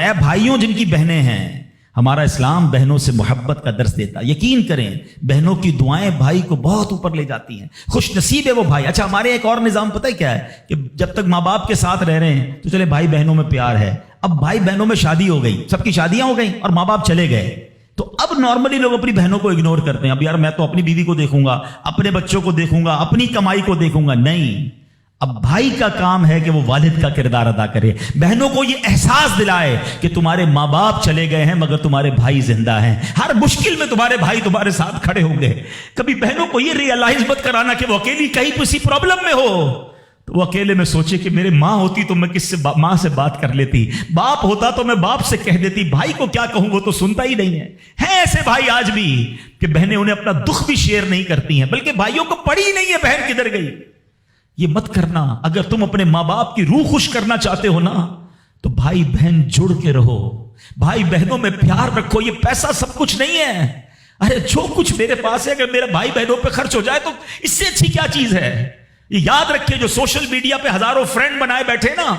اے بھائیوں جن کی بہنیں ہیں, ہمارا اسلام بہنوں سے محبت کا درس دیتا. یقین کریں بہنوں کی دعائیں بھائی کو بہت اوپر لے جاتی ہیں. خوش نصیب ہے وہ بھائی. اچھا ہمارے ایک اور نظام پتہ ہے کیا ہے کہ جب تک ماں باپ کے ساتھ رہ رہے ہیں تو چلے بھائی بہنوں میں پیار ہے. اب بھائی بہنوں میں شادی ہو گئی, سب کی شادیاں ہو گئیں اور ماں باپ چلے گئے, تو اب نارملی لوگ اپنی بہنوں کو اگنور کرتے ہیں. اب یار میں تو اپنی بیوی کو دیکھوں گا, اپنے بچوں کو دیکھوں گا, اپنی کمائی کو دیکھوں گا. نہیں, اب بھائی کا کام ہے کہ وہ والد کا کردار ادا کرے, بہنوں کو یہ احساس دلائے کہ تمہارے ماں باپ چلے گئے ہیں مگر تمہارے بھائی زندہ ہیں, ہر مشکل میں تمہارے بھائی تمہارے ساتھ کھڑے ہوں گے. کبھی بہنوں کو یہ ریئلائز مت کرانا کہ وہ اکیلی کہیں کسی پرابلم میں ہو تو وہ اکیلے میں سوچے کہ میرے ماں ہوتی تو میں کس سے ماں سے بات کر لیتی, باپ ہوتا تو میں باپ سے کہہ دیتی, بھائی کو کیا کہوں وہ تو سنتا ہی نہیں ہے. ایسے بھائی آج بھی کہ بہنیں انہیں اپنا دکھ بھی شیئر نہیں کرتی ہیں, بلکہ بھائیوں کو پڑی ہی نہیں ہے بہن کدھر گئی. یہ مت کرنا. اگر تم اپنے ماں باپ کی روح خوش کرنا چاہتے ہو نا تو بھائی بہن جڑ کے رہو, بھائی بہنوں میں پیار رکھو. یہ پیسہ سب کچھ نہیں ہے. ارے جو کچھ میرے پاس ہے اگر میرا بھائی بہنوں پہ خرچ ہو جائے تو اس سے اچھی کیا چیز ہے. یہ یاد رکھیے جو سوشل میڈیا پہ ہزاروں فرینڈ بنائے بیٹھے نا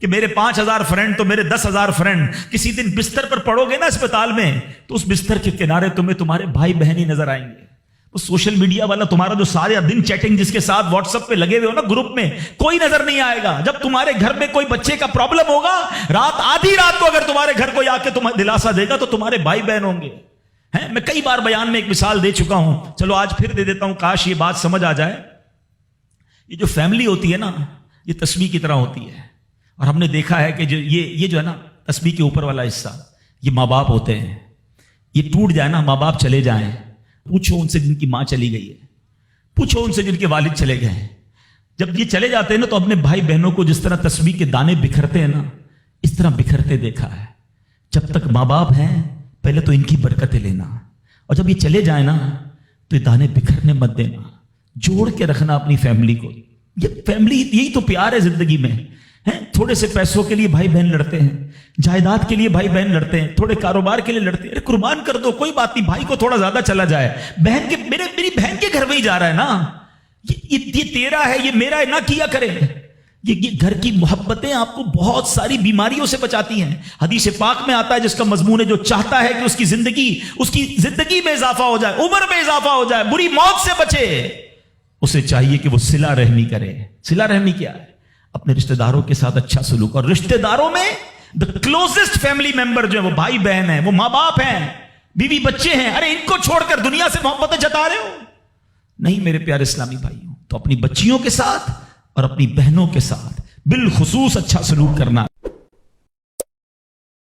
کہ میرے 5000 فرینڈ تو میرے 10,000 فرینڈ, کسی دن بستر پر پڑو گے نا اسپتال میں تو اس بستر کے کنارے تمہیں تمہارے بھائی بہن ہی نظر آئیں گے. وہ سوشل میڈیا والا تمہارا جو سارے دن چیٹنگ جس کے ساتھ واٹس ایپ پہ لگے ہوئے ہو نا گروپ میں, کوئی نظر نہیں آئے گا. جب تمہارے گھر میں کوئی بچے کا پرابلم ہوگا رات آدھی رات کو اگر تمہارے گھر کوئی آ کے تمہیں دلاسا دے گا تو تمہارے بھائی بہن ہوں گے. میں کئی بار بیان میں ایک مثال دے چکا ہوں, چلو آج پھر دے دیتا ہوں, کاش یہ بات سمجھ آ جائے. یہ جو فیملی ہوتی ہے نا یہ تسبیح کی طرح ہوتی ہے, اور ہم نے دیکھا ہے کہ جو یہ جو ہے نا تسبیح کے اوپر والا حصہ یہ ماں باپ ہوتے ہیں. یہ ٹوٹ جائے نا, ماں باپ چلے جائیں, پوچھو ان سے جن کی ماں چلی گئی ہے, پوچھو ان سے جن کے والد چلے گئے ہیں. جب یہ چلے جاتے ہیں نا تو اپنے بھائی بہنوں کو جس طرح تسبیح کے دانے بکھرتے ہیں نا اس طرح بکھرتے دیکھا ہے. جب تک ماں باپ ہیں پہلے تو ان کی برکتیں لینا, اور جب یہ چلے جائیں نا تو یہ دانے بکھرنے مت دینا, جوڑ کے رکھنا اپنی فیملی کو. یہ فیملی یہی تو پیار ہے زندگی میں. تھوڑے سے پیسوں کے لیے بھائی بہن لڑتے ہیں, جائیداد کے لیے بھائی بہن لڑتے ہیں, تھوڑے کاروبار کے لیے لڑتے ہیں. ارے قربان کر دو, کوئی بات نہیں, بھائی کو تھوڑا زیادہ چلا جائے, بہن کے میری بہن کے گھر میں ہی جا رہا ہے نا, یہ تیرا ہے یہ میرا ہے نہ کیا کرے. یہ گھر کی محبتیں آپ کو بہت ساری بیماریوں سے بچاتی ہیں. حدیث پاک میں آتا ہے جس کا مضمون ہے جو چاہتا ہے کہ اس کی زندگی میں اضافہ ہو جائے, عمر میں اضافہ ہو جائے, بری موت سے بچے, اسے چاہیے کہ وہ صلہ رحمی کرے. صلہ رحمی کیا ہے؟ اپنے رشتہ داروں کے ساتھ اچھا سلوک. اور رشتہ داروں میں دا کلوزسٹ فیملی ممبر جو ہے وہ بھائی بہن ہیں, وہ ماں باپ ہیں, بیوی بچے ہیں. ارے ان کو چھوڑ کر دنیا سے محبتیں جتا رہے ہو؟ نہیں میرے پیارے اسلامی بھائیوں, تو اپنی بچیوں کے ساتھ اور اپنی بہنوں کے ساتھ بالخصوص اچھا سلوک کرنا.